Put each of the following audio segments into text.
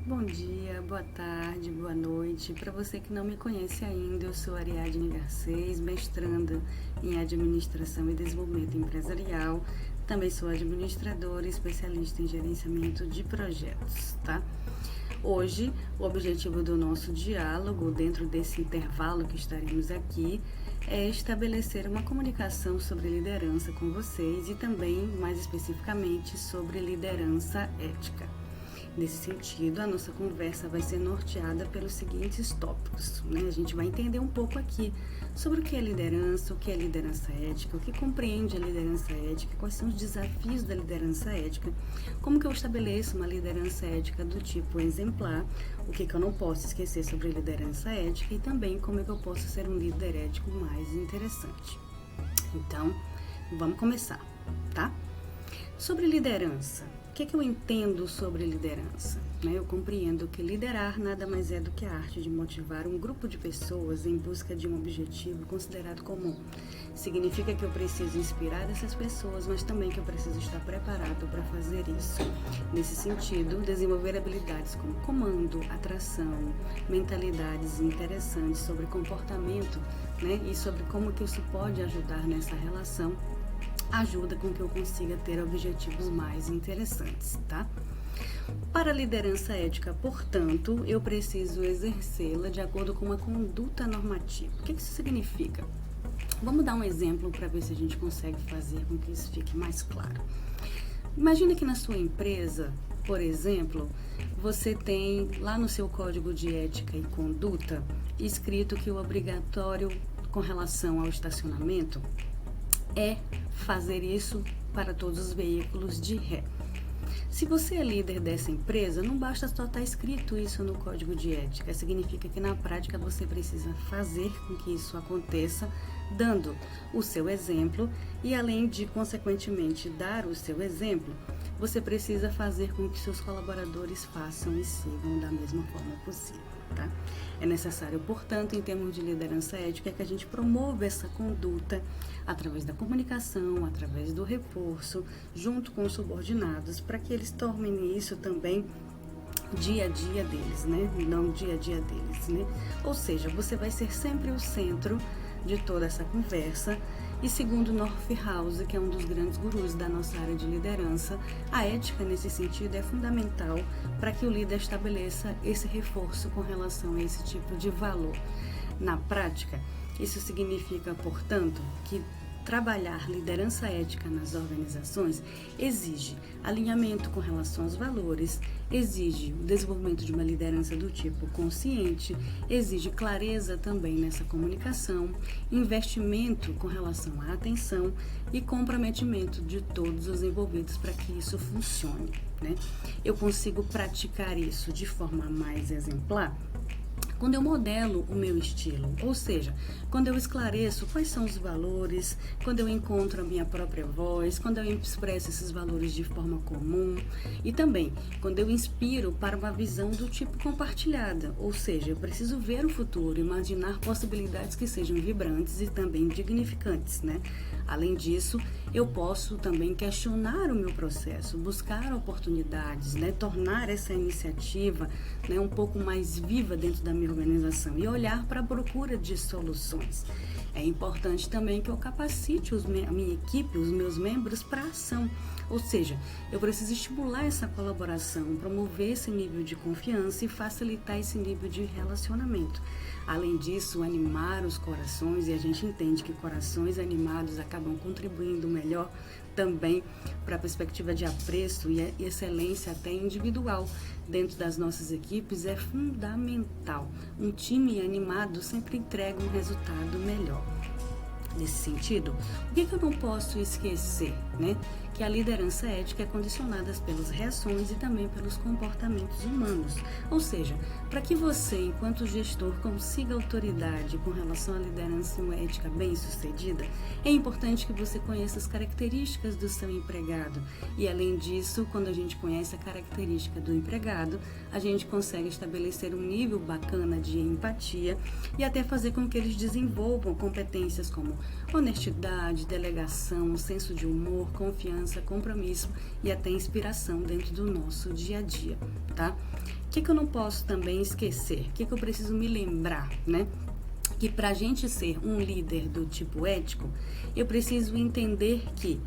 Bom dia, boa tarde, boa noite. Para você que não me conhece ainda, eu sou Ariadne Garcês, mestranda em Administração e Desenvolvimento Empresarial. Também sou administradora e especialista em gerenciamento de projetos, tá? Hoje, o objetivo do nosso diálogo, dentro desse intervalo que estaremos aqui, é estabelecer uma comunicação sobre liderança com vocês e também, mais especificamente, sobre liderança ética. Nesse sentido, a nossa conversa vai ser norteada pelos seguintes tópicos, né? A gente vai entender um pouco aqui sobre o que é liderança, o que é liderança ética, o que compreende a liderança ética, quais são os desafios da liderança ética, como que eu estabeleço uma liderança ética do tipo exemplar, o que eu não posso esquecer sobre liderança ética e também como é que eu posso ser um líder ético mais interessante. Então, vamos começar, tá? Sobre liderança. O que eu entendo sobre liderança? Eu compreendo que liderar nada mais é do que a arte de motivar um grupo de pessoas em busca de um objetivo considerado comum. Significa que eu preciso inspirar essas pessoas, mas também que eu preciso estar preparado para fazer isso. Nesse sentido, desenvolver habilidades como comando, atração, mentalidades interessantes sobre comportamento, e sobre como que isso pode ajudar nessa relação, ajuda com que eu consiga ter objetivos mais interessantes, tá? Para a liderança ética, portanto, eu preciso exercê-la de acordo com uma conduta normativa. O que isso significa? Vamos dar um exemplo para ver se a gente consegue fazer com que isso fique mais claro. Imagina que na sua empresa, por exemplo, você tem lá no seu código de ética e conduta escrito que o obrigatório com relação ao estacionamento é fazer isso para todos os veículos de ré. Se você é líder dessa empresa, não basta só estar escrito isso no código de ética, significa que na prática você precisa fazer com que isso aconteça, dando o seu exemplo e além de, consequentemente, dar o seu exemplo, você precisa fazer com que seus colaboradores façam e sigam da mesma forma possível. Tá? É necessário, portanto, em termos de liderança ética, que a gente promova essa conduta através da comunicação, através do reforço, junto com os subordinados, para que eles tornem isso também dia a dia deles, não dia a dia deles, Ou seja, você vai ser sempre o centro de toda essa conversa. E segundo North House, que é um dos grandes gurus da nossa área de liderança, a ética nesse sentido é fundamental para que o líder estabeleça esse reforço com relação a esse tipo de valor. Na prática, isso significa, portanto, que trabalhar liderança ética nas organizações exige alinhamento com relação aos valores, exige o desenvolvimento de uma liderança do tipo consciente, exige clareza também nessa comunicação, investimento com relação à atenção e comprometimento de todos os envolvidos para que isso funcione. Eu consigo praticar isso de forma mais exemplar quando eu modelo o meu estilo, ou seja, quando eu esclareço quais são os valores, quando eu encontro a minha própria voz, quando eu expresso esses valores de forma comum e também quando eu inspiro para uma visão do tipo compartilhada, ou seja, eu preciso ver o futuro, imaginar possibilidades que sejam vibrantes e também dignificantes, Além disso, eu posso também questionar o meu processo, buscar oportunidades, tornar essa iniciativa um pouco mais viva dentro da minha organização e olhar para a procura de soluções. É importante também que eu capacite a minha equipe, os meus membros para a ação, ou seja, eu preciso estimular essa colaboração, promover esse nível de confiança e facilitar esse nível de relacionamento. Além disso, animar os corações, e a gente entende que corações animados acabam contribuindo melhor também para a perspectiva de apreço e excelência até individual dentro das nossas equipes é fundamental. Um time animado sempre entrega um resultado melhor. Nesse sentido, o que eu não posso esquecer, Que a liderança ética é condicionada pelas reações e também pelos comportamentos humanos. Ou seja, para que você, enquanto gestor, consiga autoridade com relação à liderança ética bem-sucedida, é importante que você conheça as características do seu empregado. E, além disso, quando a gente conhece a característica do empregado, a gente consegue estabelecer um nível bacana de empatia e até fazer com que eles desenvolvam competências como honestidade, delegação, senso de humor, confiança, compromisso e até inspiração dentro do nosso dia a dia, tá? que eu não posso também esquecer? O que eu preciso me lembrar, né? Que para a gente ser um líder do tipo ético, eu preciso entender que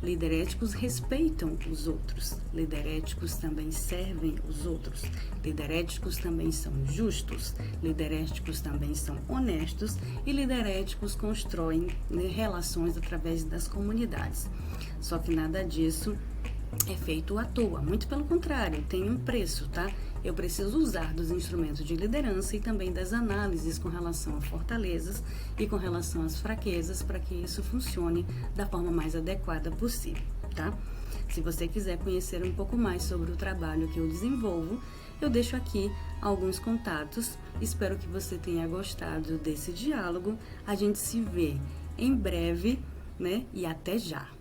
líderes éticos respeitam os outros, líderes éticos também servem os outros, líderes éticos também são justos, líderes éticos também são honestos e líderes éticos constroem, né, relações através das comunidades. Só que nada disso é feito à toa, muito pelo contrário, tem um preço, tá? Eu preciso usar dos instrumentos de liderança e também das análises com relação a fortalezas e com relação às fraquezas para que isso funcione da forma mais adequada possível, tá? Se você quiser conhecer um pouco mais sobre o trabalho que eu desenvolvo, eu deixo aqui alguns contatos. Espero que você tenha gostado desse diálogo. A gente se vê em breve, né? E até já!